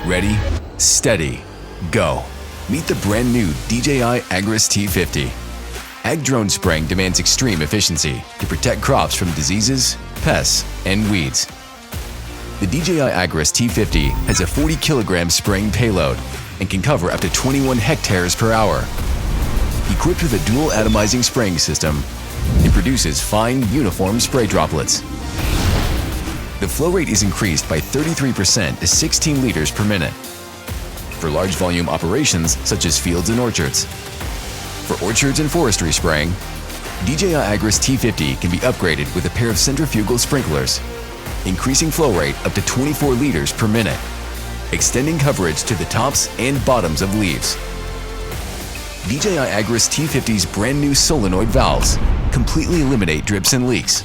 Ready, steady, go. Meet the brand new DJI T50. Ag drone spraying demands extreme efficiency to protect crops from diseases, pests, and weeds. The DJI T50 has a 40 kilogram spraying payload and can cover up to 21 hectares per hour. Equipped with a dual atomizing spraying system, it produces fine, uniform spray droplets. The flow rate is increased by 33% to 16 liters per minute. For large volume operations such as fields and orchards. For orchards and forestry spraying, DJI T50 can be upgraded with a pair of centrifugal sprinklers, increasing flow rate up to 24 liters per minute, extending coverage to the tops and bottoms of leaves. DJI T50's brand new solenoid valves completely eliminate drips and leaks.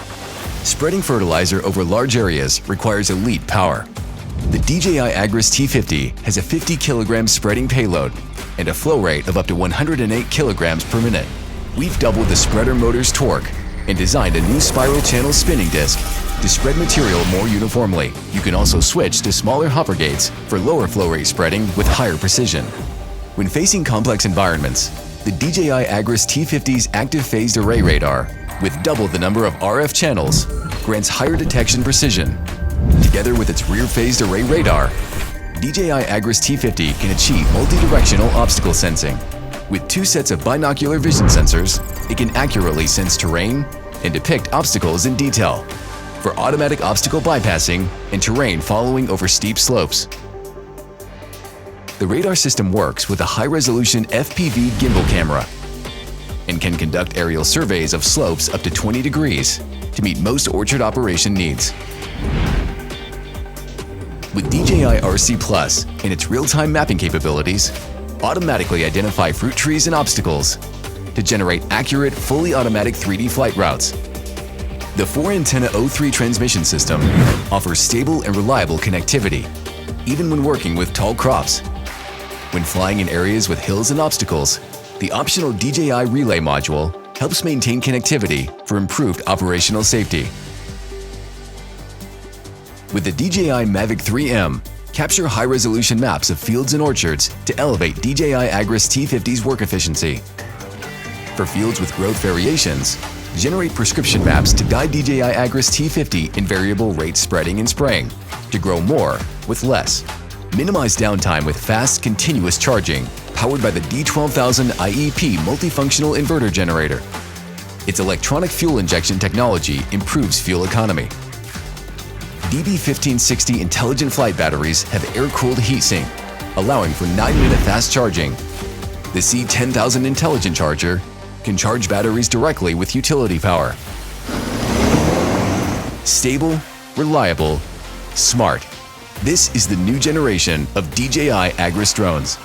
Spreading fertilizer over large areas requires elite power. The DJI T50 has a 50 kilogram spreading payload and a flow rate of up to 108 kilograms per minute. We've doubled the spreader motor's torque and designed a new spiral channel spinning disc to spread material more uniformly. You can also switch to smaller hopper gates for lower flow rate spreading with higher precision. When facing complex environments, the DJI T50's active phased array radar, with double the number of RF channels, grants higher detection precision. Together with its rear phased array radar, DJI T50 can achieve multi-directional obstacle sensing. With 2 sets of binocular vision sensors, it can accurately sense terrain and depict obstacles in detail for automatic obstacle bypassing and terrain following over steep slopes. The radar system works with a high-resolution FPV gimbal camera and can conduct aerial surveys of slopes up to 20 degrees to meet most orchard operation needs. With DJI RC Plus and its real-time mapping capabilities, automatically identify fruit trees and obstacles to generate accurate, fully automatic 3D flight routes. The 4-antenna O3 transmission system offers stable and reliable connectivity, even when working with tall crops. When flying in areas with hills and obstacles, the optional DJI Relay module helps maintain connectivity for improved operational safety. With the DJI Mavic 3M, capture high-resolution maps of fields and orchards to elevate DJI T50's work efficiency. For fields with growth variations, generate prescription maps to guide DJI T50 in variable rate spreading and spraying to grow more with less. Minimize downtime with fast, continuous charging powered by the D12000 IEP multifunctional inverter generator. Its electronic fuel injection technology improves fuel economy. DB1560 intelligent flight batteries have air-cooled heatsink, allowing for 9-minute fast charging. The C10000 intelligent charger can charge batteries directly with utility power. Stable, reliable, smart. This is the new generation of DJI Agris drones.